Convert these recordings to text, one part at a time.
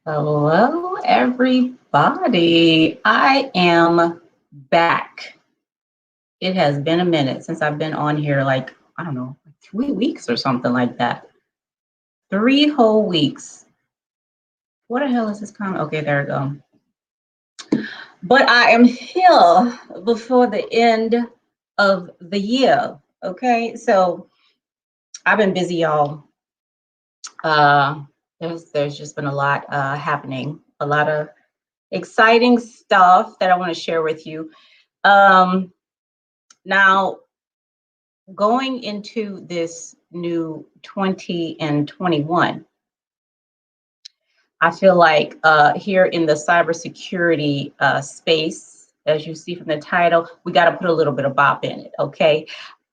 Hello, everybody. I am back. It has been a minute since I've been on here, like, I don't know, 3 weeks or something like that. 3 whole weeks. What the hell is this comment? Okay, there we go. But I am here before the end of the year. Okay, so I've been busy, y'all. There's just been a lot happening, a lot of exciting stuff that I want to share with you. Now, going into this new 20 and 21, I feel like here in the cybersecurity space, as you see from the title, we got to put a little bit of bop in it, okay?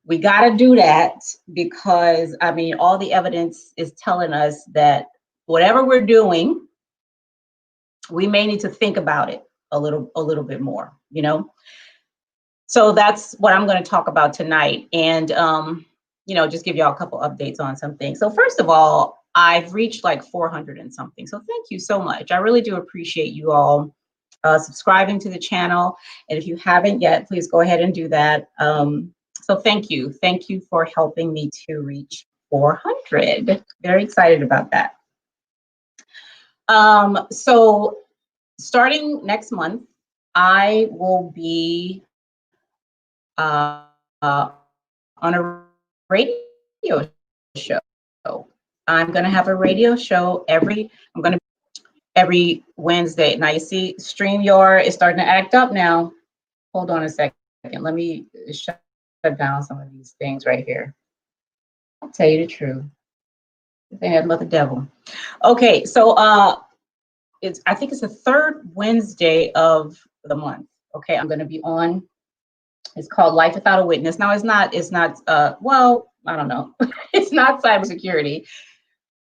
We got to do that because, I mean, all the evidence is telling us that whatever we're doing, we may need to think about it a little bit more, you know? So that's what I'm going to talk about tonight, and just give y'all a couple updates on some things. So first of all, I've reached like 400 and something. So thank you so much. I really do appreciate you all subscribing to the channel. And if you haven't yet, please go ahead and do that. So thank you. Thank you for helping me to reach 400. Very excited about that. So starting next month, I will be on a radio show. I'm going to have a radio show every Wednesday. Now you see StreamYard is starting to act up now. Hold on a second. Let me shut down some of these things right here. I'll tell you the truth. They had about the devil. Okay, so I think it's the third Wednesday of the month. Okay, I'm going to be on. It's called Life Without a Witness. Now it's not well, I don't know. It's not cybersecurity,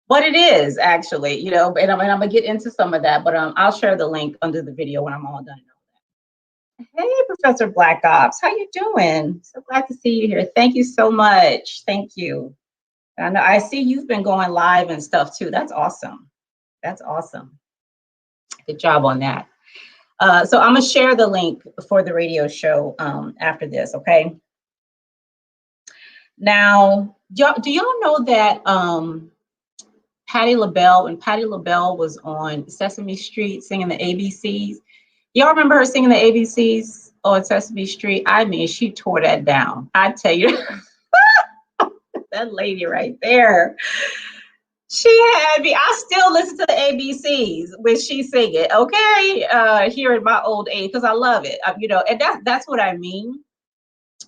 but it is actually, and I'm gonna get into some of that, but I'll share the link under the video when I'm all done. Hey, Professor Black Ops, how you doing? So glad to see you here. Thank you so much. Thank you. I know I see you've been going live and stuff too. That's awesome. That's awesome. Good job on that. So I'm gonna share the link for the radio show after this, okay? Now, do y'all know that Patti LaBelle, when Patti LaBelle was on Sesame Street singing the ABCs, y'all remember her singing the ABCs on Sesame Street? I mean, she tore that down. I tell you, that lady right there. She had me. I still listen to the ABCs when she sing it, okay? Here at my old age, because I love it, and that's what I mean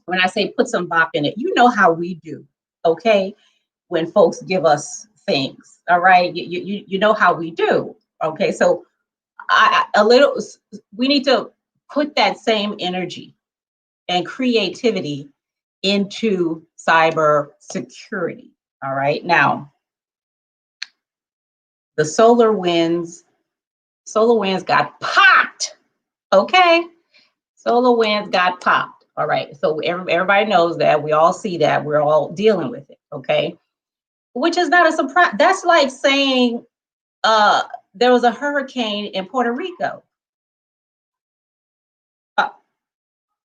when I say put some bop in it. You know how we do, okay? When folks give us things, all right? You know how we do, okay? So we need to put that same energy and creativity into cyber security, all right? Now, the SolarWinds got popped, okay? SolarWinds got popped, all right? So everybody knows that. We all see that. We're all dealing with it, okay? Which is not a surprise. That's like saying there was a hurricane in Puerto Rico.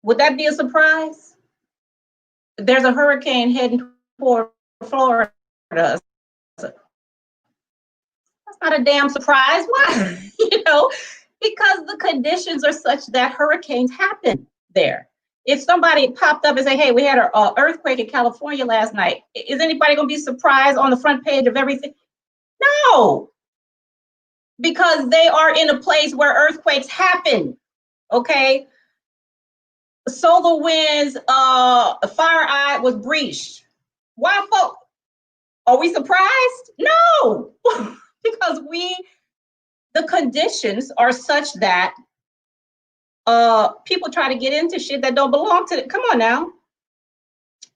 Would that be a surprise? There's a hurricane heading toward Florida. That's not a damn surprise. Why? Because the conditions are such that hurricanes happen there. If somebody popped up and say, hey, we had an earthquake in California last night, is anybody going to be surprised on the front page of everything? No, because they are in a place where earthquakes happen, okay? SolarWinds FireEye was breached. Why, folks? Are we surprised? No, because the conditions are such that people try to get into shit that don't belong to it. Come on now.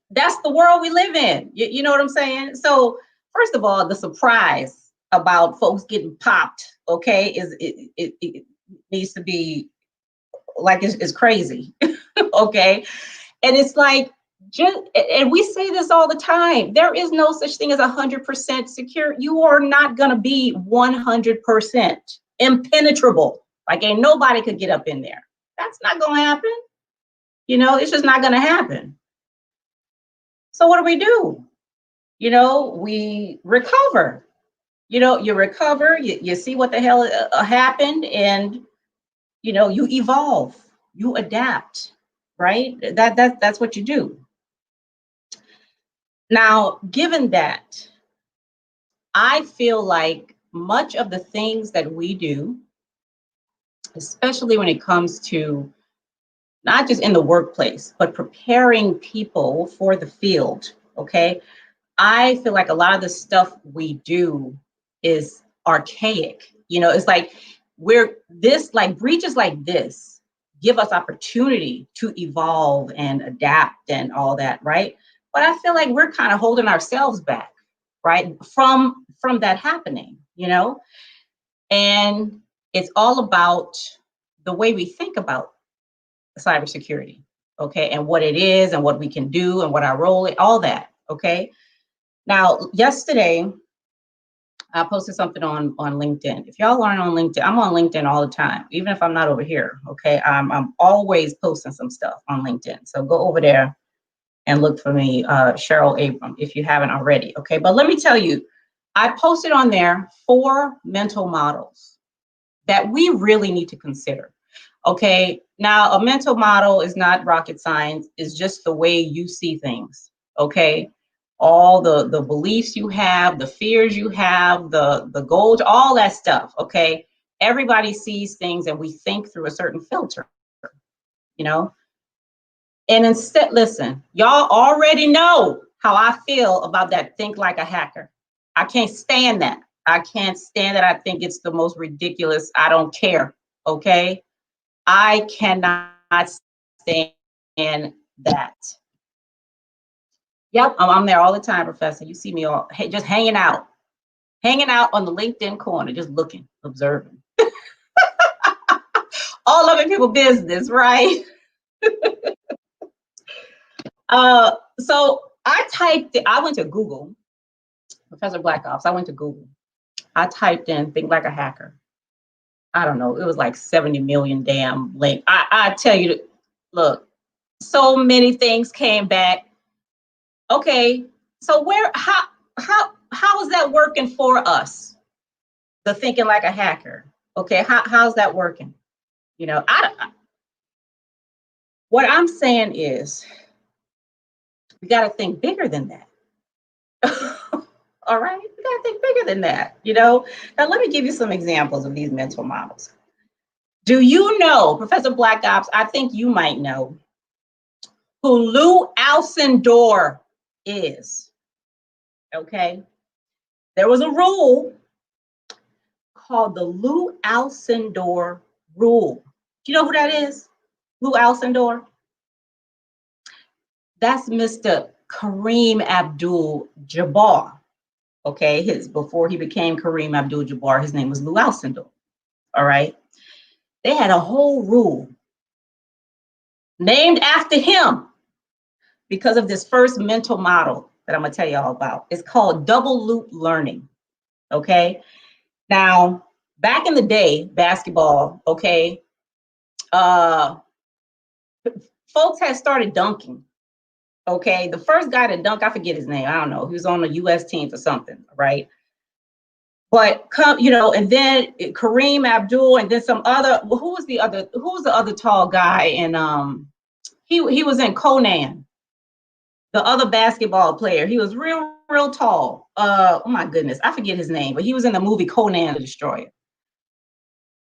That's the world we live in. You know what I'm saying? So first of all, the surprise about folks getting popped, okay, it needs to be like it's crazy, okay? And it's like, and we say this all the time, there is no such thing as 100% secure. You are not going to be 100%. impenetrable. Like ain't nobody could get up in there. That's not gonna happen. You know, it's just not gonna happen. So what do? You know, we recover. You know, you recover, you see what the hell happened, and you know, you evolve, you adapt, right? That's what you do. Now, given that, I feel like much of the things that we do, especially when it comes to not just in the workplace, but preparing people for the field, okay? I feel like a lot of the stuff we do is archaic. You know, it's like breaches like this give us opportunity to evolve and adapt and all that, right? But I feel like we're kind of holding ourselves back, right? From that happening, you know? And it's all about the way we think about cybersecurity, okay? And what it is and what we can do and what our role is, all that, okay? Now, yesterday, I posted something on LinkedIn. If y'all aren't on LinkedIn, I'm on LinkedIn all the time, even if I'm not over here, okay? I'm always posting some stuff on LinkedIn. So go over there and look for me, Cheryl Abram, if you haven't already, okay? But let me tell you, I posted on there 4 mental models that we really need to consider, okay? Now, a mental model is not rocket science, it's just the way you see things, okay? All the beliefs you have, the fears you have, the goals, all that stuff, okay? Everybody sees things and we think through a certain filter, you know? And instead, listen, y'all already know how I feel about that think like a hacker. I can't stand that. I can't stand that. I think it's the most ridiculous. I don't care, okay? I cannot stand that. Yep, I'm there all the time, Professor. You see me all just hanging out on the LinkedIn corner, just looking, observing. All other people business, right? So I went to Google, Professor Black Ops, I went to Google. I typed in think like a hacker. I don't know, it was like 70 million damn link. I tell you, look, so many things came back. Okay, so how is that working for us? The thinking like a hacker. Okay, how's that working? You know, what I'm saying is we got to think bigger than that. All right, we got to think bigger than that. You know, now let me give you some examples of these mental models. Do you know, Professor Black Ops? I think you might know who Lou Alcindor is. Okay, there was a rule called the Lou Alcindor rule. Do you know who that is? Lou Alcindor? That's Mr. Kareem Abdul-Jabbar. Okay, before he became Kareem Abdul-Jabbar, his name was Lou Alcindor. All right, they had a whole rule named after him because of this first mental model that I'm gonna tell you all about. It's called double loop learning. Okay, now back in the day, basketball. Okay, folks had started dunking. Okay, the first guy to dunk, I forget his name. I don't know. He was on the U.S. team for something, right? But you know, and then Kareem Abdul, and then some other. Who was the other tall guy? And he was in Conan, the other basketball player. He was real tall. Oh my goodness, I forget his name, but he was in the movie Conan the Destroyer.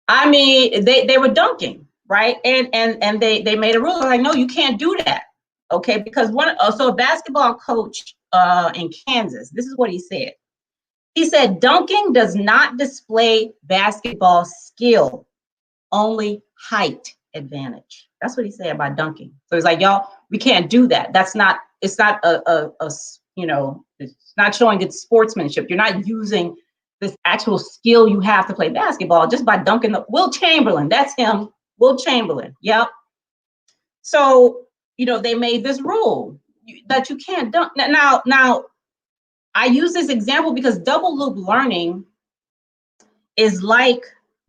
I mean, they were dunking, right? And they made a rule like, no, you can't do that. Okay, because so a basketball coach in Kansas, this is what he said. He said, dunking does not display basketball skill, only height advantage. That's what he said about dunking. So he's like, y'all, we can't do that. It's not you know, it's not showing good sportsmanship. You're not using this actual skill you have to play basketball just by dunking. Will Chamberlain, that's him, Will Chamberlain, yep. So, you know, they made this rule that you can't dunk. Now, I use this example because double loop learning is like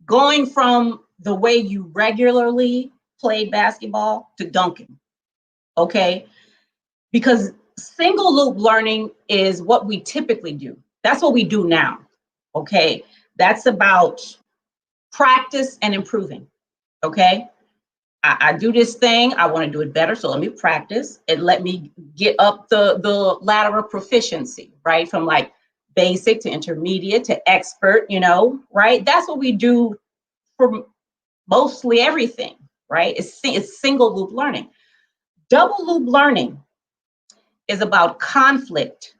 going from the way you regularly played basketball to dunking, okay? Because single loop learning is what we typically do. That's what we do now, okay? That's about practice and improving, okay? I do this thing, I want to do it better, so let me practice and let me get up the ladder of proficiency, right? From like basic to intermediate to expert, you know, right? That's what we do for mostly everything, right? It's single loop learning. Double loop learning is about conflict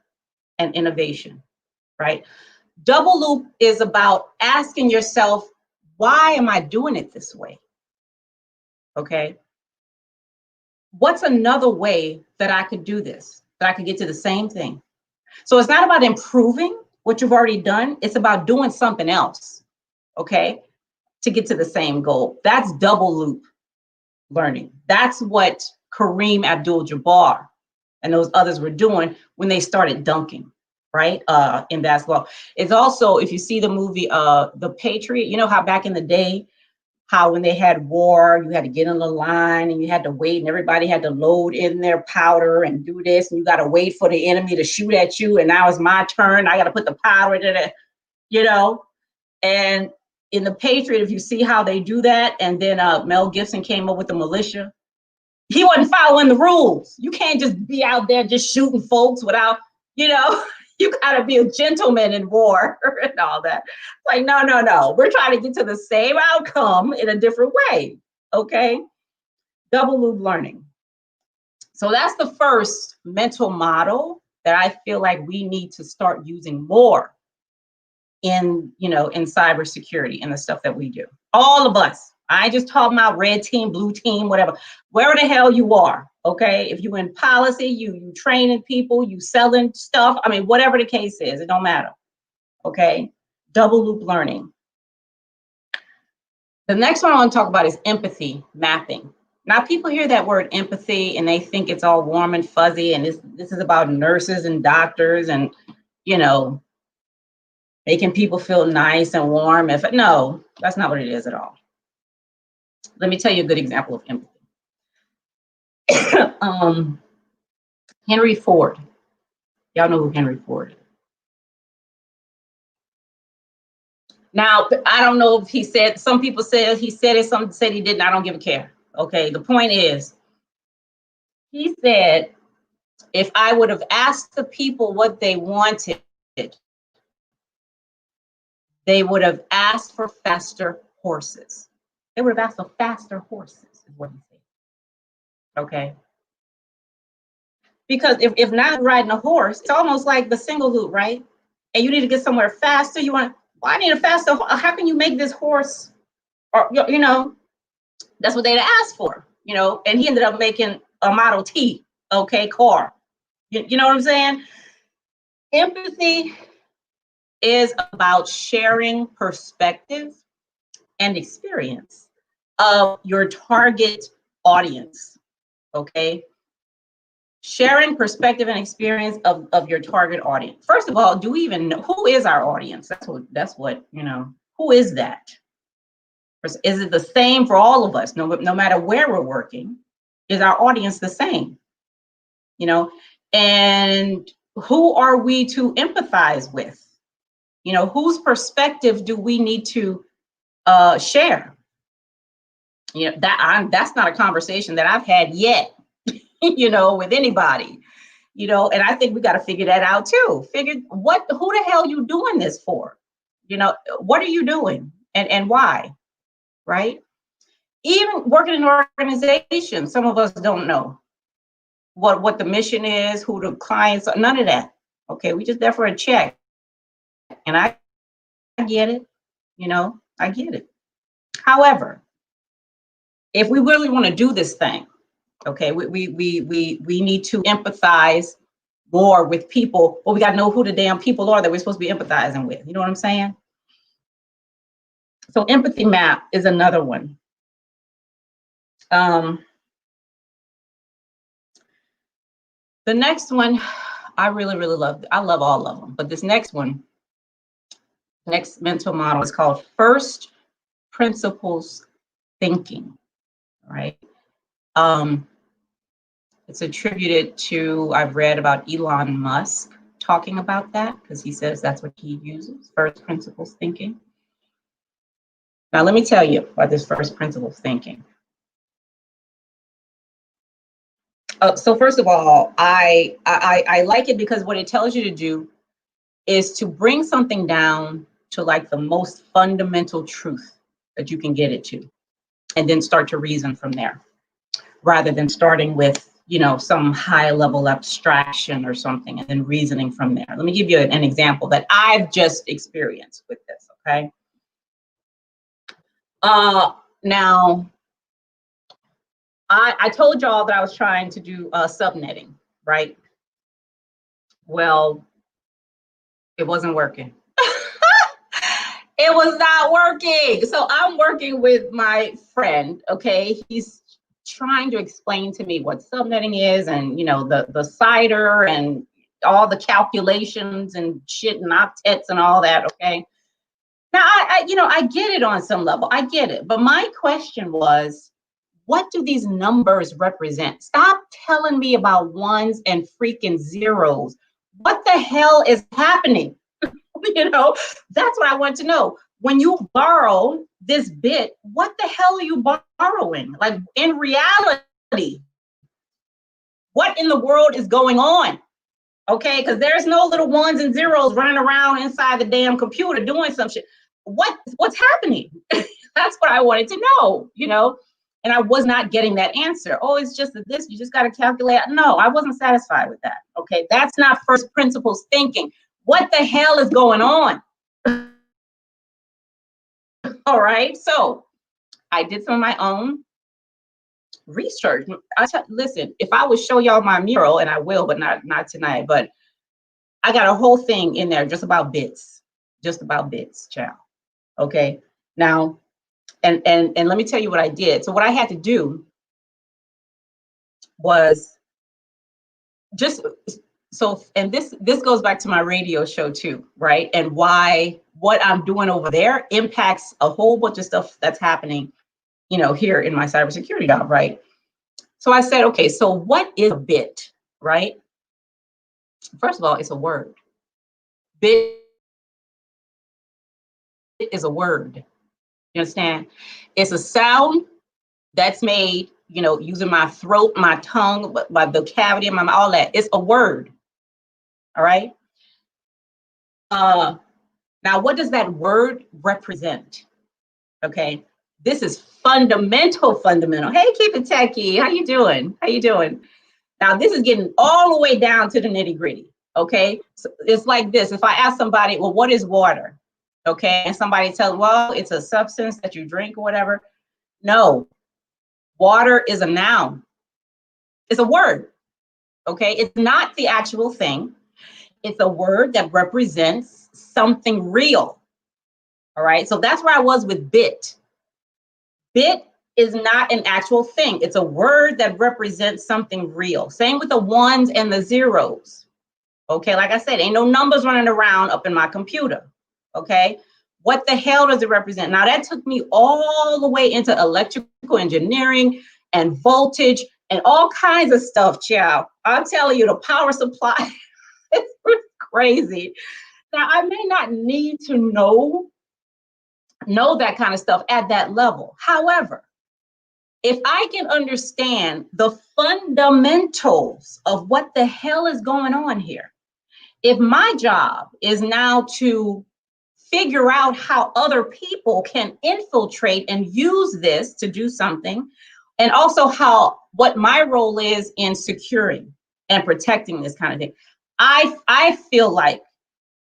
and innovation, right? Double loop is about asking yourself, why am I doing it this way? Okay. What's another way that I could do this, that I could get to the same thing? So it's not about improving what you've already done. It's about doing something else, okay, to get to the same goal. That's double loop learning. That's what Kareem Abdul-Jabbar and those others were doing when they started dunking, right, in basketball. It's also, if you see the movie The Patriot, you know how back in the day, how when they had war, you had to get in the line and you had to wait and everybody had to load in their powder and do this. And you got to wait for the enemy to shoot at you. And now it's my turn. I got to put the powder in it, you know. And in The Patriot, if you see how they do that, and then Mel Gibson came up with the militia, he wasn't following the rules. You can't just be out there just shooting folks without, you know, you got to be a gentleman in war and all that. Like, no. We're trying to get to the same outcome in a different way, okay? Double loop learning. So that's the first mental model that I feel like we need to start using more in, you know, in cybersecurity and the stuff that we do. All of us. I just talking about red team, blue team, whatever. Wherever the hell you are, okay? If you're in policy, you training people, you selling stuff. I mean, whatever the case is, it don't matter, okay? Double loop learning. The next one I want to talk about is empathy mapping. Now, people hear that word empathy and they think it's all warm and fuzzy, and this is about nurses and doctors and, you know, making people feel nice and warm. No, that's not what it is at all. Let me tell you a good example of empathy. Henry Ford. Y'all know who Henry Ford is. Now, I don't know if he said, some people said he said it, some said he didn't. I don't give a care. Okay, the point is, he said, if I would have asked the people what they wanted, they would have asked for faster horses. They would have asked for faster horses, is what he said. Okay. Because if not riding a horse, it's almost like the single loop, right? And you need to get somewhere faster. You want, well, I need a faster, how can you make this horse, or, you know, that's what they'd asked for, you know, and he ended up making a Model T, okay, car. You know what I'm saying? Empathy is about sharing perspective and experience of your target audience, okay? Sharing perspective and experience of your target audience. First of all, do we even know who is our audience? That's what, you know, who is that? Is it the same for all of us? No matter where we're working, is our audience the same? You know, and who are we to empathize with? You know, whose perspective do we need to share? You know, that's not a conversation that I've had yet, you know, with anybody, you know, and I think we got to figure that out too. Who the hell you doing this for? You know, what are you doing and why, right? Even working in an organization, some of us don't know what the mission is, who the clients are, none of that. Okay, we just there for a check. And I get it, you know, I get it. However, if we really want to do this thing, okay, we need to empathize more with people, but we got to know who the damn people are that we're supposed to be empathizing with. You know what I'm saying? So empathy map is another one. The next one, I really love. I love all of them, but this next one, next mental model is called first principles thinking, right? It's attributed to, I've read about Elon Musk talking about that because he says that's what he uses, first principles thinking. Now, let me tell you about this first principles thinking. So first of all, I like it because what it tells you to do is to bring something down to like the most fundamental truth that you can get it to, and then start to reason from there, rather than starting with, you know, some high level abstraction or something and then reasoning from there. Let me give you an example that I've just experienced with this, okay? Now, I told y'all that I was trying to do subnetting, right? Well, it wasn't working. It was not working. So I'm working with my friend, okay? He's trying to explain to me what subnetting is, and you know, the CIDR and all the calculations and shit and octets and all that, okay? Now I get it on some level. I get it. But my question was, what do these numbers represent? Stop telling me about ones and freaking zeros. What the hell is happening? You know, that's what I want to know. When you borrow this bit, what the hell are you borrowing? Like, in reality, what in the world is going on? Okay, because there's no little ones and zeros running around inside the damn computer doing some shit. What's happening? That's what I wanted to know, you know? And I was not getting that answer. Oh, it's just this, you just got to calculate. No, I wasn't satisfied with that. Okay, that's not first principles thinking. What the hell is going on? All right, so I did some of my own research. Listen, if I would show y'all my mural, and I will, but not tonight, but I got a whole thing in there just about bits, child. Okay, now, and let me tell you what I did. So what I had to do was just, so, and this goes back to my radio show too, right? And why what I'm doing over there impacts a whole bunch of stuff that's happening, you know, here in my cybersecurity job, right? So I said, okay, so what is a bit, right? First of all, it's a word. Bit is a word. You understand? It's a sound that's made, you know, using my throat, my tongue, my vocabulary, my all that. It's a word. All right. Now, what does that word represent? Okay. This is fundamental. Hey, keep it techie. How you doing? Now, this is getting all the way down to the nitty gritty. Okay. So it's like this. If I ask somebody, well, what is water? Okay. And somebody tells, well, it's a substance that you drink or whatever. No, water is a noun. It's a word. Okay. It's not the actual thing. It's a word that represents something real. All right. So that's where I was with bit. Bit is not an actual thing. It's a word that represents something real. Same with the ones and the zeros. Okay. Like I said, ain't no numbers running around up in my computer. Okay. What the hell does it represent? Now, that took me all the way into electrical engineering and voltage and all kinds of stuff, child. I'm telling you, the power supply. It's crazy. Now, I may not need to know that kind of stuff at that level. However, if I can understand the fundamentals of what the hell is going on here, if my job is now to figure out how other people can infiltrate and use this to do something, and also what my role is in securing and protecting this kind of thing, I feel like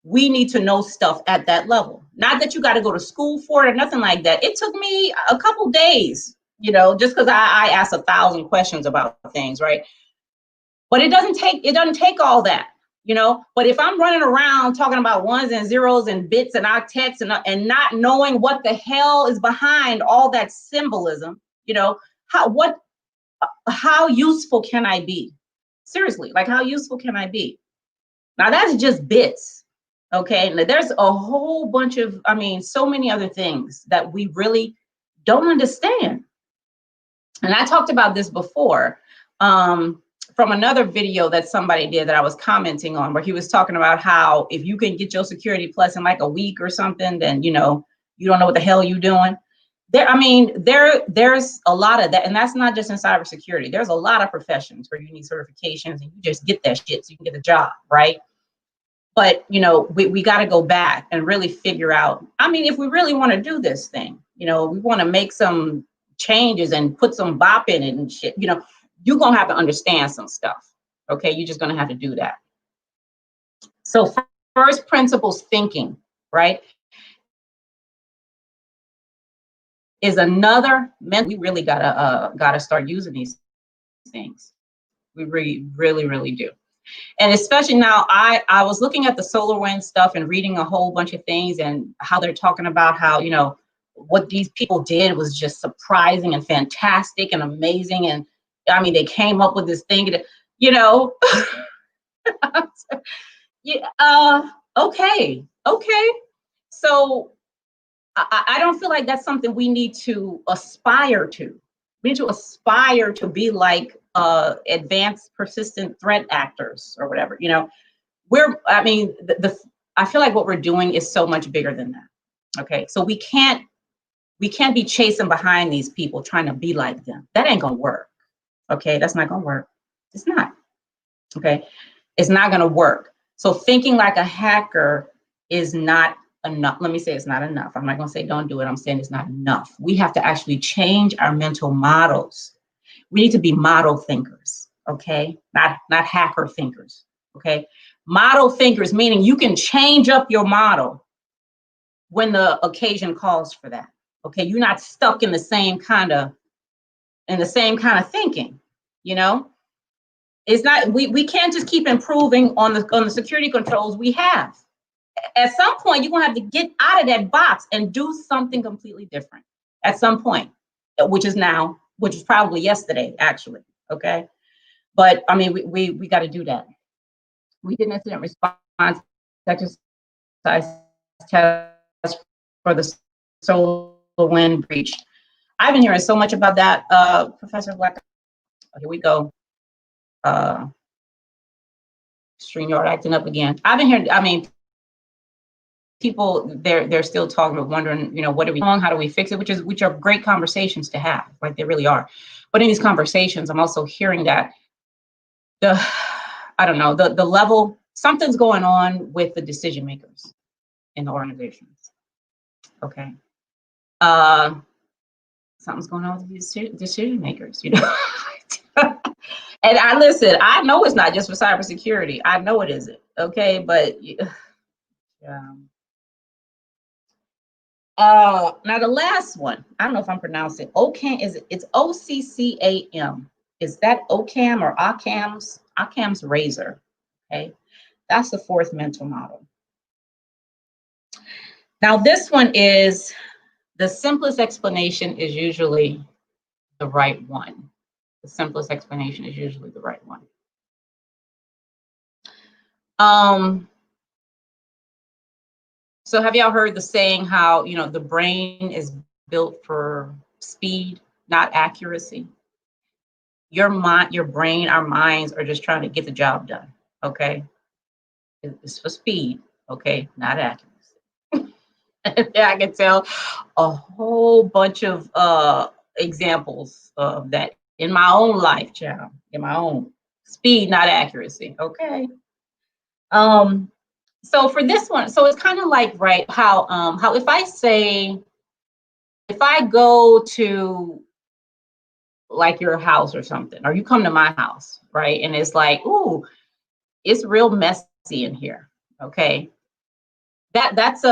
we need to know stuff at that level. Not that you got to go to school for it or nothing like that. It took me a couple days, you know, just because I asked 1,000 questions about things, right? But it doesn't take all that, you know. But if I'm running around talking about ones and zeros and bits and octets and not knowing what the hell is behind all that symbolism, you know, how useful can I be? Seriously, like, how useful can I be? Now, that's just bits. Okay, now there's a whole bunch of, so many other things that we really don't understand. And I talked about this before from another video that somebody did that I was commenting on, where he was talking about how if you can get your Security Plus in like a week or something, then you don't know what the hell you're doing. There's a lot of that, and that's not just in cybersecurity. There's a lot of professions where you need certifications and you just get that shit so you can get a job, right? But we got to go back and really figure out. I mean, if we really want to do this thing, we want to make some changes and put some bop in it and shit. You're gonna have to understand some stuff. Okay, you're just gonna have to do that. So first principles thinking, right, is another we really gotta start using these things. We really do. And especially now, I was looking at the SolarWinds stuff and reading a whole bunch of things and how they're talking about how, what these people did was just surprising and fantastic and amazing. And I mean, they came up with this thing, yeah, okay. So I don't feel like that's something we need to aspire to. We need to aspire to be like advanced persistent threat actors or whatever. I feel like what we're doing is so much bigger than that. Okay, so we can't be chasing behind these people trying to be like them. That ain't gonna work. Okay, that's not gonna work. It's not. Okay, it's not gonna work. So thinking like a hacker is not enough. Let me say it's not enough. I'm not gonna say don't do it. I'm saying it's not enough. We have to actually change our mental models. We need to be model thinkers, okay? Not hacker thinkers, okay? Model thinkers, meaning you can change up your model when the occasion calls for that, okay? You're not stuck in the same kind of thinking, It's not, we can't just keep improving on the security controls we have. At some point, you're gonna have to get out of that box and do something completely different at some point, which is probably yesterday, actually, okay? But I mean, we got to do that. We did an incident response exercise test for the SolarWinds breach. I've been hearing so much about that, Professor Black. Here we go. StreamYard acting up again. I've been hearing, I mean, people, they're still talking, wondering, what are we doing? How do we fix it? Which are great conversations to have, right? They really are. But in these conversations, I'm also hearing that the level, something's going on with the decision makers in the organizations. Okay. Something's going on with the decision makers, And I know it's not just for cybersecurity. I know it isn't. Okay, but now the last one, I don't know if I'm pronouncing OCAM. It's OCCAM. Is that OCAM or OCAM's? OCAM's razor. Okay, that's the fourth mental model. Now this one is the simplest explanation is usually the right one. The simplest explanation is usually the right one. So have y'all heard the saying how, the brain is built for speed, not accuracy? Your mind, your brain, our minds are just trying to get the job done, okay? It's for speed, okay, not accuracy. Yeah, I can tell a whole bunch of examples of that in my own life, child, in my own speed, not accuracy, okay? So for this one, so it's kind of like, right, how if I go to like your house or something, or you come to my house, right, and it's like, ooh, it's real messy in here, okay? It's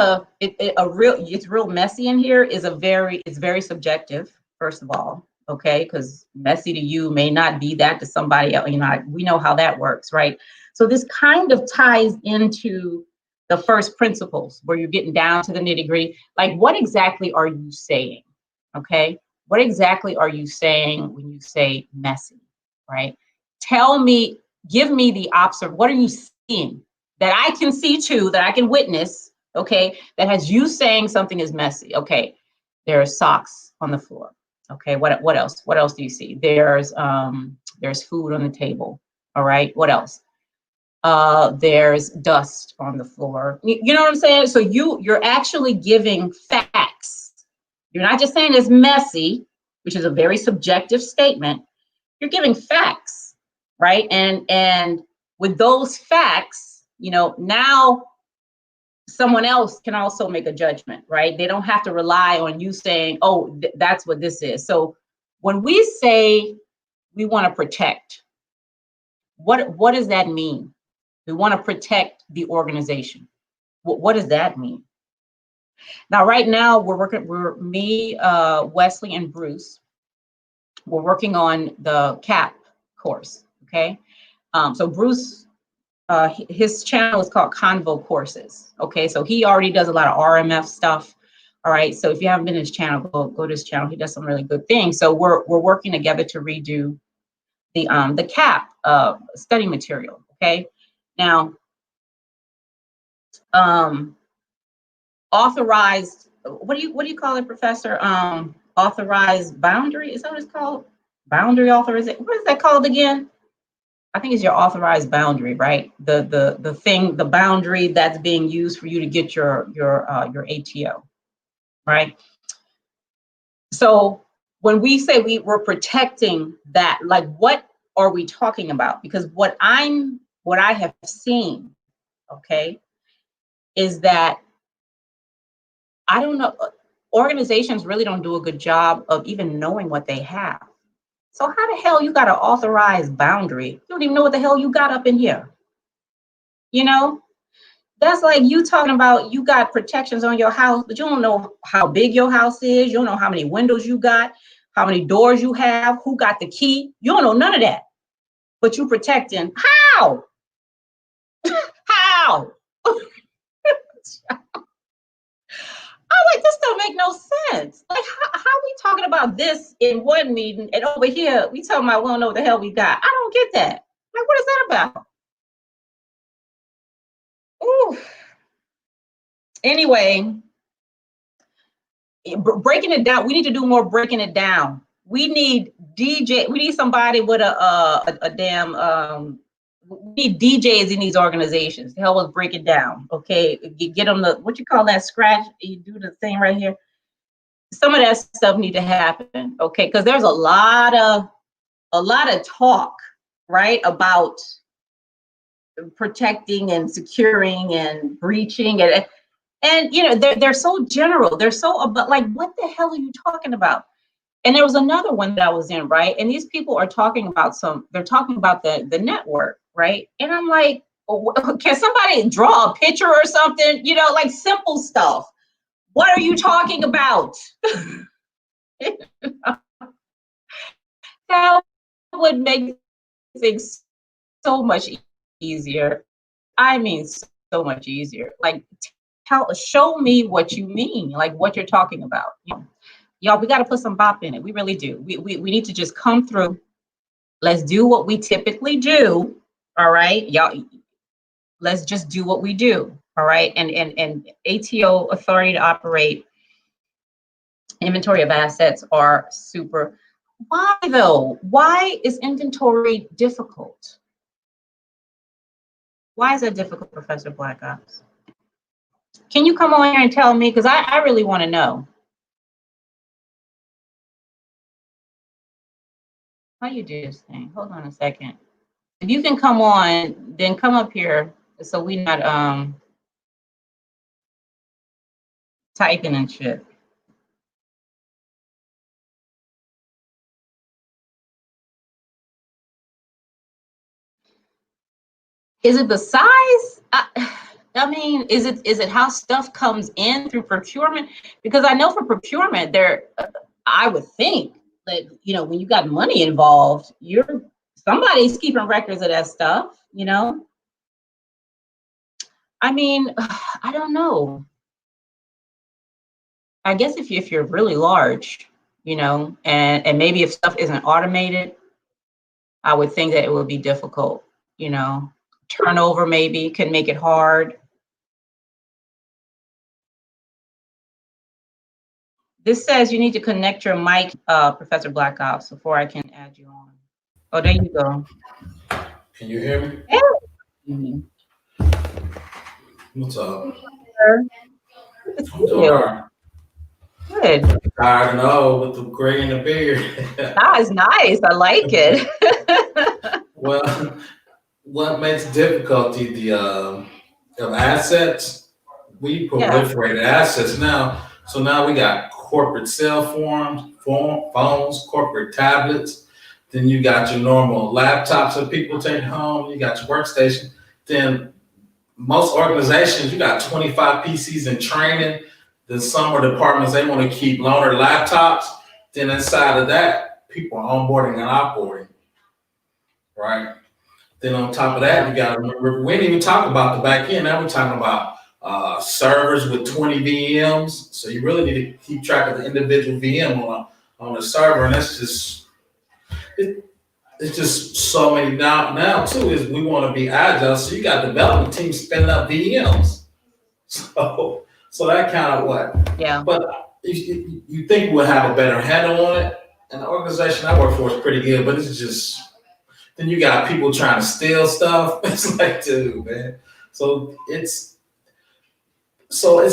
real messy in here is it's very subjective, first of all, okay? Because messy to you may not be that to somebody else, we know how that works, right? So this kind of ties into the first principles where you're getting down to the nitty-gritty. Like, what exactly are you saying, okay? What exactly are you saying when you say messy, right? Tell me, give me the what are you seeing that I can see too, that I can witness, okay, that has you saying something is messy? Okay, there are socks on the floor. Okay, what else? What else do you see? There's food on the table. All right, what else? There's dust on the floor. You know what I'm saying? So you're actually giving facts. You're not just saying it's messy, which is a very subjective statement. You're giving facts, right? And with those facts, you know, now someone else can also make a judgment, right? They don't have to rely on you saying, oh, that's what this is. So when we say we want to protect, what does that mean? We want to protect the organization. What does that mean? Now, right now, me, Wesley, and Bruce, we're working on the CAP course, okay? So Bruce, his channel is called Convo Courses, okay? So he already does a lot of RMF stuff, all right? So if you haven't been to his channel, go to his channel. He does some really good things. So we're working together to redo the CAP study material, okay? Now, authorized, what do you call it, Professor? Authorized boundary, is that what it's called? Boundary authorization, what is that called again? I think it's your authorized boundary, right? The boundary that's being used for you to get your ATO, right? So when we say we're protecting that, like, what are we talking about? Because what I have seen, okay, is that I don't know, organizations really don't do a good job of even knowing what they have. So how the hell you got an authorized boundary? You don't even know what the hell you got up in here. You know, that's like you talking about you got protections on your house, but you don't know how big your house is. You don't know how many windows you got, how many doors you have, who got the key. You don't know none of that, but you protecting. How? How? I'm like, this don't make no sense. Like, how we talking about this in one meeting and over here we talking about we don't know what the hell we got? I don't get that. Like, what is that about? Ooh. Anyway, breaking it down. We need to do more breaking it down. We need DJ. We need somebody with a damn. We need DJs in these organizations to help us break it down. Okay, get them the what you call that scratch. You do the thing right here. Some of that stuff need to happen. Okay, because there's a lot of talk, right, about protecting and securing and breaching and you know they're so general, they're so about like what the hell are you talking about? And there was another one that I was in, right, and these people are talking about they're talking about the network, right, and I'm like, can somebody draw a picture or something, you know, like simple stuff. What are you talking about? That would make things so much easier. I mean, so much easier. Like, show me what you mean, like what you're talking about. You know, y'all, we got to put some bop in it. We really do. We need to just come through. Let's do what we typically do. All right, y'all. Let's just do what we do. All right, and ATO, authority to operate, inventory of assets are super. Why though? Why is inventory difficult? Why is that difficult, Professor Black Ops? Can you come on here and tell me? Because I really want to know. How you do this thing? Hold on a second. If you can come on, then come up here so we not typing and shit. Is it the size? I mean, is it how stuff comes in through procurement? Because I know for procurement, I would think that, you know, when you got money involved, somebody's keeping records of that stuff, you know? I mean, I don't know. I guess if you're really large, you know, and maybe if stuff isn't automated, I would think that it would be difficult, you know. Turnover maybe can make it hard. This says you need to connect your mic, Professor Black Ops, before I can add you on. Oh, there you go. Can you hear me? Hey. What's up? Good to I'm see doing you. all right. Good. Tired and old with the gray in the beard. That's nice. I like it. Well, what makes difficulty the of assets? We Yeah. proliferated assets now. So now we got corporate cell phones, corporate tablets. Then you got your normal laptops that people take home. You got your workstation. Then most organizations, you got 25 PCs in training. Then some are departments, they want to keep loaner laptops. Then inside of that, people are onboarding and offboarding, right? Then on top of that, you got to remember, we didn't even talk about the back end. Now we're talking about servers with 20 VMs. So you really need to keep track of the individual VM on a server. And that's just, it's just so many. Now too, is we want to be agile. So you got development teams spinning up VMs. So that kind of what? Yeah. But you think we'll have a better handle on it? And the organization I work for is pretty good, but it's just, then you got people trying to steal stuff. It's like, dude, man. So it's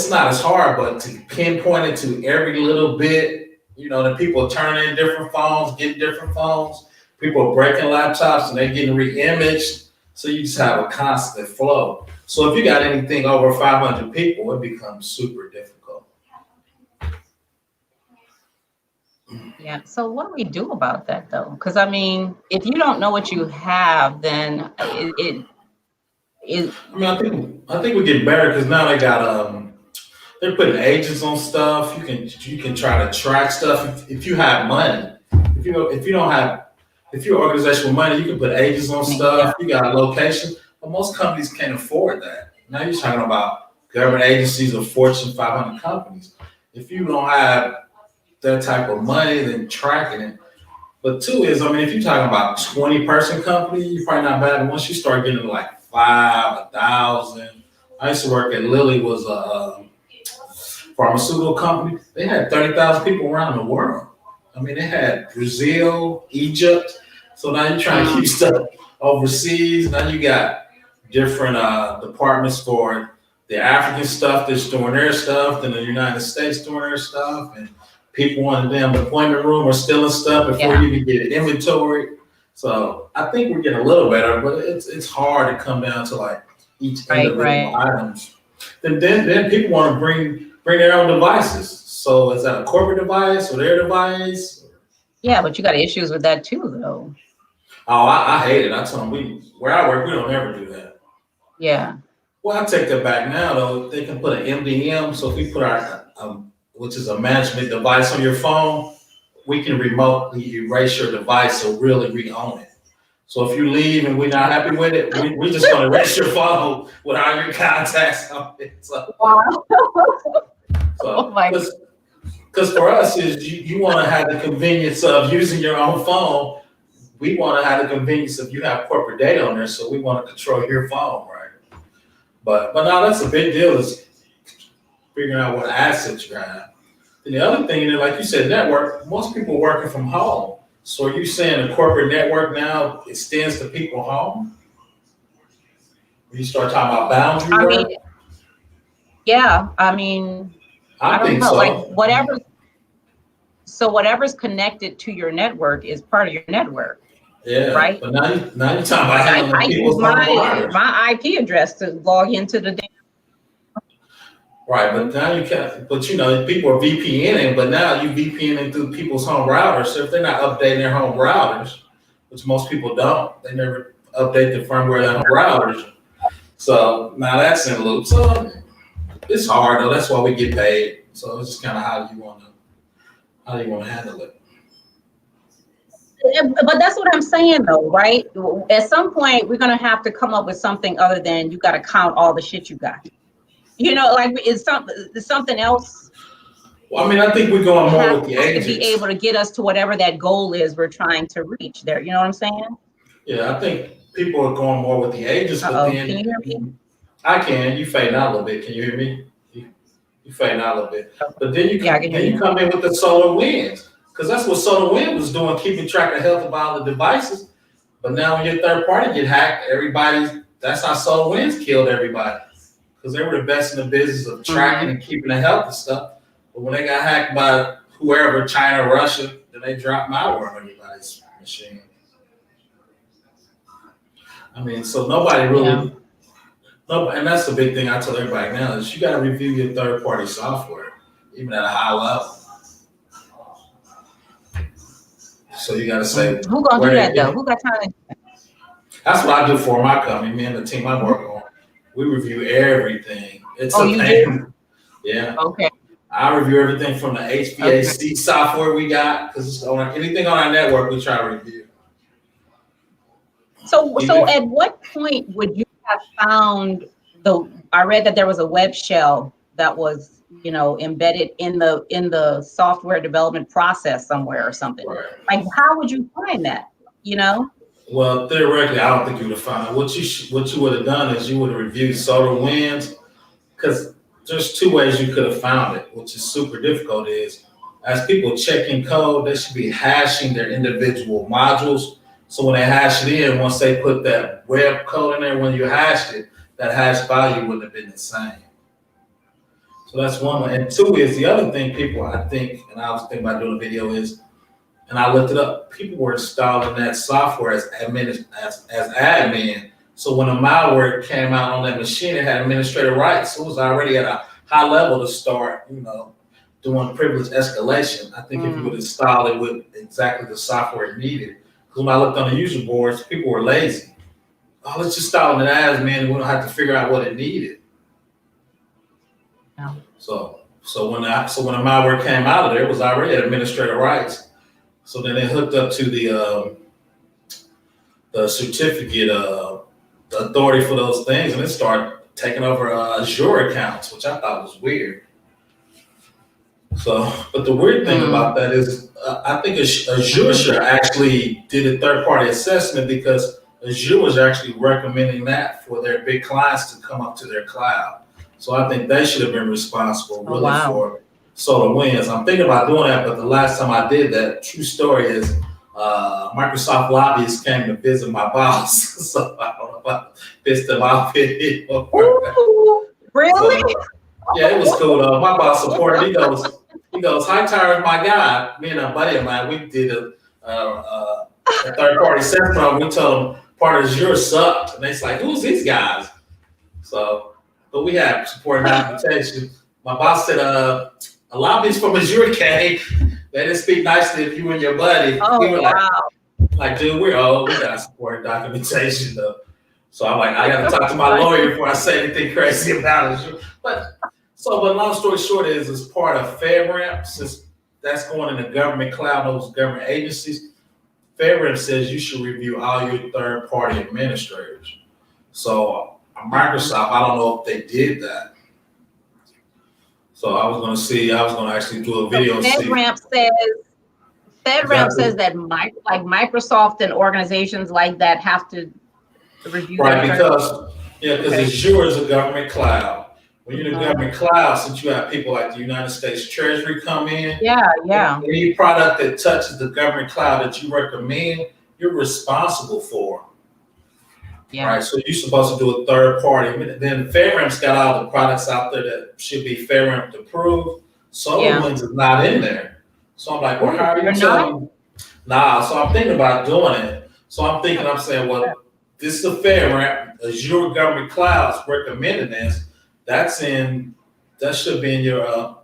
not as hard, but to pinpoint it to every little bit, the people turning in different phones, getting different phones, people are breaking laptops and they're getting re-imaged. So you just have a constant flow. So if you got anything over 500 people, it becomes super difficult. Yeah. So what do we do about that though? Because I mean, if you don't know what you have, then it I mean, I think we get better because now they're putting agents on stuff. You can try to track stuff if you have money. If you're an organization with money, you can put agents on stuff. You got a location, but most companies can't afford that. Now you're talking about government agencies or Fortune 500 companies. If you don't have that type of money, then tracking it. But two is, I mean, if you're talking about 20-person company, you're probably not bad. But once you start getting like 1,000, I used to work at Lilly, was a pharmaceutical company. They had 30,000 people around the world. I mean, they had Brazil, Egypt. So now you're trying to keep stuff overseas. Now you got different departments for the African stuff that's doing their stuff, then the United States doing their stuff, and people in the damn deployment room are stealing stuff before you even get it inventory. So I think we're getting a little better, but it's hard to come down to like each individual items. Then people want to bring their own devices. So is that a corporate device or their device? Yeah, but you got issues with that too, though. Oh, I hate it. I tell them where I work, we don't ever do that. Yeah. Well, I take that back now though. They can put an MDM. So if we put our which is a management device on your phone, we can remotely erase your device or really re-own it. So if you leave and we're not happy with it, we're just going to erase your phone with all your contacts on it. So, because for us, is you want to have the convenience of using your own phone. We want to have the convenience of you have corporate data on there, so we want to control your phone, right? But now that's a big deal is figuring out what assets you have. And the other thing, like you said, network, most people are working from home. So are you saying the corporate network now extends to people home? When you start talking about boundary work? Yeah, I mean, I don't know, like whatever. So whatever's connected to your network is part of your network. Yeah, right. But now you're talking about handling people's my IP address to log into the damn. Right, but now you can't. But people are VPNing, but now you VPNing through people's home routers. So if they're not updating their home routers, which most people don't, they never update the firmware of their home routers. So now that's in loop. So it's hard though. That's why we get paid. So it's just kind of how do you want to handle it. But that's what I'm saying though, right? At some point, we're gonna have to come up with something other than you got to count all the shit you got. Like it's something else. Well, I mean, I think we're going more with the agents. To be able to get us to whatever that goal is we're trying to reach there. You know what I'm saying? Yeah, I think people are going more with the agents. But then, can you hear me? I can. You fade out a little bit. Can you hear me? You fading out a little bit. But then you Yeah, I can hear you. come in with the SolarWinds, because that's what SolarWinds was doing, keeping track of health of all the devices. But now when your third party get hacked, that's how SolarWinds killed everybody. Because they were the best in the business of tracking and keeping the health and stuff. But when they got hacked by whoever, China, Russia, then they dropped malware on everybody's machine. I mean, so nobody really, no, and that's the big thing I tell everybody now is you got to review your third-party software, even at a high level. So you got to say, who gonna do that though? Who got time? That's what I do for my company. Me and the team I work on, we review everything. It's you do? Yeah. Okay. I review everything from the HVAC software we got, because anything on our network we try to review. So at what point would you have found I read that there was a web shell that was, embedded in the software development process somewhere or something. Right. Like, how would you find that, Well, theoretically, I don't think you would have found it. What you would have done is you would have reviewed SolarWinds, because there's two ways you could have found it, which is super difficult. Is as people checking code, they should be hashing their individual modules. So when they hash it in, once they put that web code in there, when you hashed it, that hash value wouldn't have been the same. So that's one way. And two is the other thing people, I think, and I was thinking about doing a video is, and I looked it up, people were installing that software as admin. So when the malware came out on that machine, it had administrative rights. So it was already at a high level to start, doing privilege escalation. I think if you would install it with exactly the software it needed, because when I looked on the user boards, people were lazy. Oh, let's just install an admin and we don't have to figure out what it needed. Yeah. So when the malware came out of there, it was already at administrative rights. So then they hooked up to the certificate, the authority for those things, and it started taking over Azure accounts, which I thought was weird. So, but the weird thing about that is, I think Azure actually did a third-party assessment, because Azure was actually recommending that for their big clients to come up to their cloud. So I think they should have been responsible for SolarWinds. I'm thinking about doing that, but the last time I did that, true story is, Microsoft lobbyists came to visit my boss. So I don't know if I pissed them off anymore. Really? So, yeah, it was cool though. My boss supported. He goes, Hightower is my guy. Me and a buddy of mine, we did a third-party assessment. We told them part of Azure sucked, and they's like, who's these guys? So, but we had supporting documentation. My boss said, a lobbyist from Azure came. They didn't speak nicely of you and your buddy. Oh, we were wow. like, dude, we're old. We got supporting documentation though. So I'm like, I got to talk to my lawyer before I say anything crazy about it. But long story short is, as part of FedRAMP, since that's going in the government cloud, those government agencies, FedRAMP says you should review all your third-party administrators. So Microsoft, I don't know if they did that. So I was going to actually do a video. FedRAMP says that Microsoft and organizations like that have to review. Right, because Azure is a government cloud. When you're in a government cloud, since you have people like the United States Treasury come in, any product that touches the government cloud that you recommend, you're responsible for. Yeah. Right, so you're supposed to do a third party. Then FedRAMP's got all the products out there that should be FedRAMP approved. SolarWinds is not in there. So I'm like, well, how are you telling me? Nah, so I'm thinking about doing it. So I'm saying, well, this is a FedRAMP, Azure government clouds recommending this. That should be in your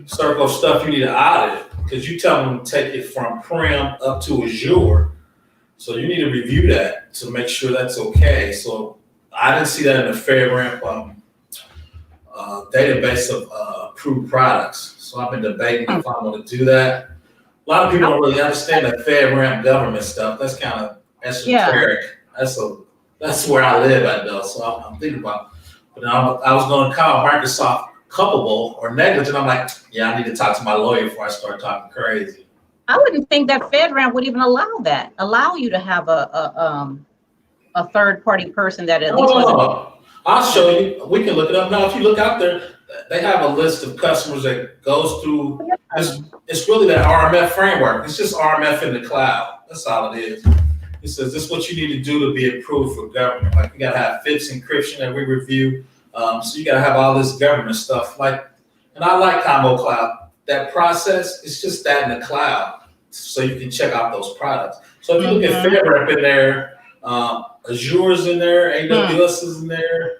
circle of stuff you need to audit, because you tell them to take it from Prem up to Azure. So you need to review that to make sure that's okay. So I didn't see that in the FedRAMP database of approved products. So I've been debating if I want to do that. A lot of people don't really understand that FedRAMP government stuff. That's kind of esoteric. That's where I live at though. So I'm thinking about, but I was going to call Microsoft culpable or negligent. I'm like, I need to talk to my lawyer before I start talking crazy. I wouldn't think that FedRAMP would even allow you to have a third party person that at least. I'll show you. We can look it up now. If you look out there, they have a list of customers that goes through. It's really that RMF framework. It's just RMF in the cloud. That's all it is. It says this is what you need to do to be approved for government. Like you gotta have FIPS encryption that we review. So you gotta have all this government stuff. Like, and I like Combo Cloud. That process, it's just that in the cloud, so you can check out those products. So if you look at FedRAMP in there, Azure's in there, AWS is in there,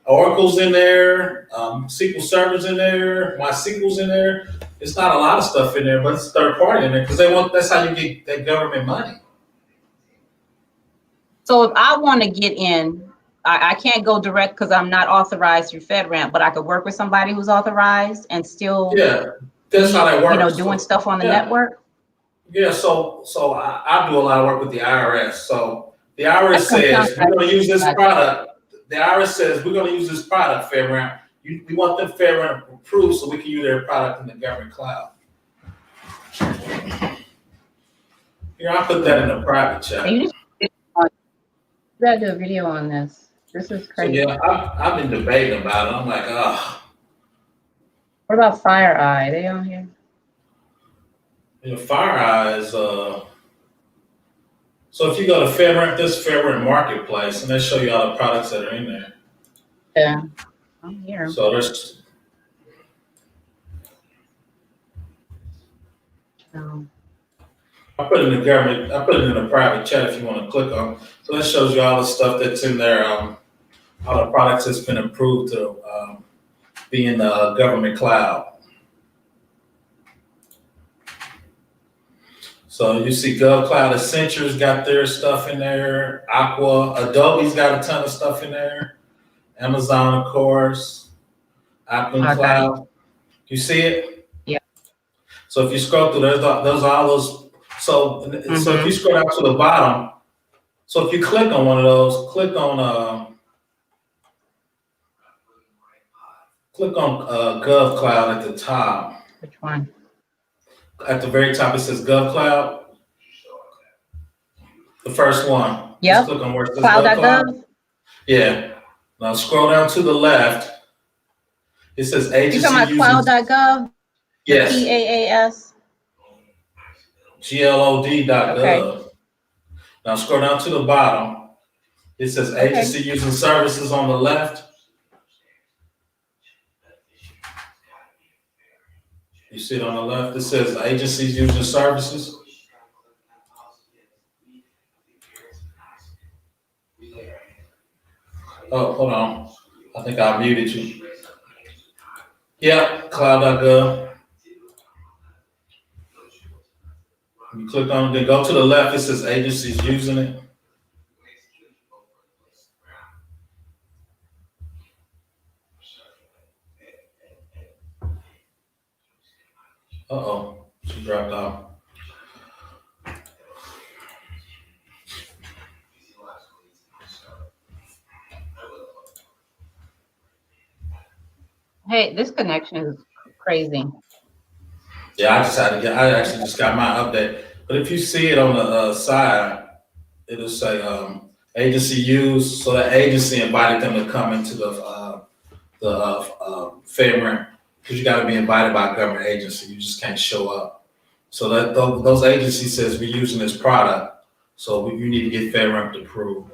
Oracle's in there, SQL Server's in there, MySQL's in there. It's not a lot of stuff in there, but it's third party in there because that's how you get that government money. So if I want to get in, I can't go direct because I'm not authorized through FedRAMP, but I could work with somebody who's authorized and still, that's how that works. Doing stuff on the network. Yeah, so I do a lot of work with the IRS. So the IRS says we're going to use this product. The IRS says we're going to use this product, FedRAMP. We want them FedRAMP approved so we can use their product in the government cloud. Here, I'll put that in a private chat. You gotta do a video on this. This is crazy. So yeah, I've been debating about it. I'm like, What about FireEye? Are they on here? Yeah, FireEye is so if you go to FedRAMP, this FedRAMP Marketplace, and they show you all the products that are in there. Yeah, I'm here. So there's. I put it in the government. I put it in a private chat if you want to click on. So that shows you all the stuff that's in there. All the products that's been approved to be in the government cloud. So you see GovCloud Accenture's got their stuff in there. Aqua, Adobe's got a ton of stuff in there. Amazon, of course. Apple Cloud. You see it? Yeah. So if you scroll through, there's all those. So if you scroll down to the bottom, so if you click on one of those, click on GovCloud at the top. Which one? At the very top, it says GovCloud. The first one. Yeah. Just click on where it says Cloud.gov. Yeah. Now scroll down to the left. It says agency. You talking about cloud.gov? Yes. PAAS. GLOD.gov. Okay. Now scroll down to the bottom. It says agency using services on the left. You see it on the left? It says agencies using services. Oh, hold on. I think I muted you. Yeah, cloud.gov. You click on it, then go to the left, it says agencies using it. Uh-oh, she dropped off. Hey, this connection is crazy. Yeah, I actually just got my update. But if you see it on the side, it'll say agency used. So the agency invited them to come into the FedRAMP because you got to be invited by a government agency. You just can't show up. So that those agencies says we're using this product, so you need to get FedRAMP approved.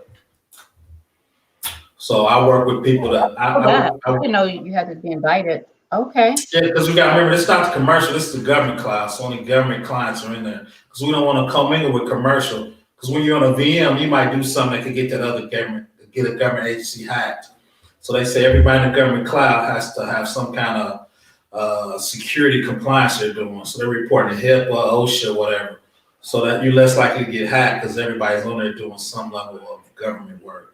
So I work with people that I didn't know you had to be invited. Okay. Yeah, because we got to remember, this is not the commercial, this is the government cloud. So only government clients are in there. Because we don't want to commingle with commercial. Because when you're on a VM, you might do something that could get that other government, get a government agency hacked. So they say everybody in the government cloud has to have some kind of security compliance they're doing. So they're reporting to HIPAA, OSHA, whatever. So that you're less likely to get hacked because everybody's on there doing some level of government work.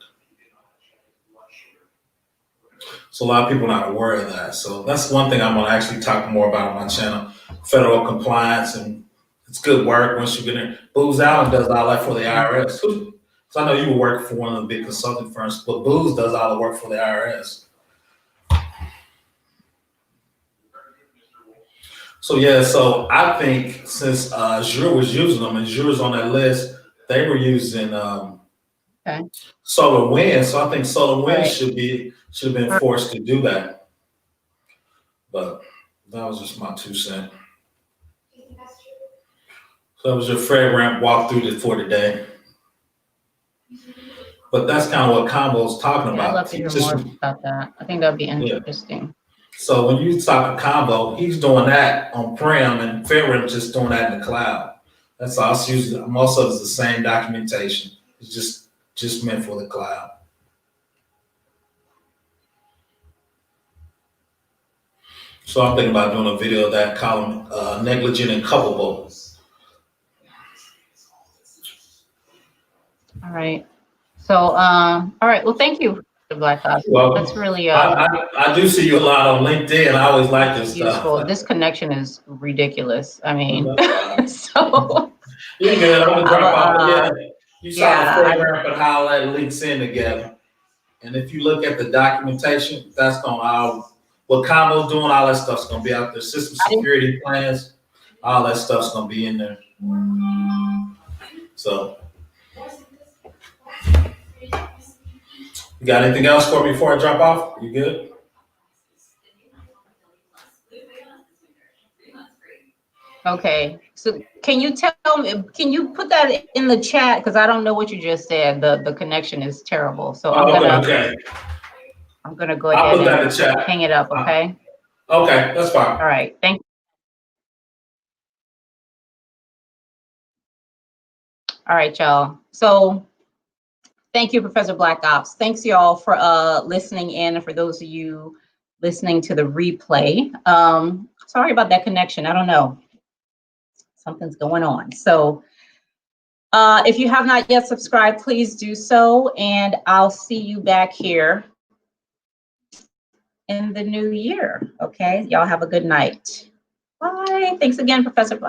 So a lot of people are not aware of that. So that's one thing I'm going to actually talk more about on my channel, federal compliance, and it's good work once you get in. Booz Allen does all that for the IRS. So I know you were working for one of the big consulting firms, but Booz does all the work for the IRS. So yeah, so I think since Azure was using them, Azure's on that list, they were using SolarWinds. So I think SolarWinds should be. Should have been forced to do that. But that was just my 2 cents. So that was your FedRAMP walkthrough for today. But that's kind of what Combo's talking about. I'd love to hear more about that. I think that'd be interesting. Yeah. So when you talk to Combo, he's doing that on prem, and FedRAMP just doing that in the cloud. That's all. It's usually most of it's the same documentation. It's just meant for the cloud. So I'm thinking about doing a video of that column, negligent and culpable. All right. So, all right. Well, thank you, Black Ops. Well, that's really I do see you a lot on LinkedIn. I always like this useful. stuff. This connection is ridiculous. I mean, so you're good. I'm gonna drop off. Yeah, you saw the FedRAMP and how that links in together. And if you look at the documentation, that's gonna what Combo's doing, all that stuff's gonna be out there. System security plans, all that stuff's gonna be in there. So, you got anything else for me before I drop off? You good? Okay. So can you tell me, can you put that in the chat? Because I don't know what you just said. The connection is terrible. So I'm gonna go ahead and hang it up, okay? Okay, that's fine. All right. Thank you. All right, y'all. So thank you, Professor Black Ops. Thanks, y'all, for listening in, and for those of you listening to the replay. Sorry about that connection. I don't know. Something's going on. So if you have not yet subscribed, please do so, and I'll see you back here in the new year. Okay, y'all have a good night. Bye. Thanks again, Professor Black.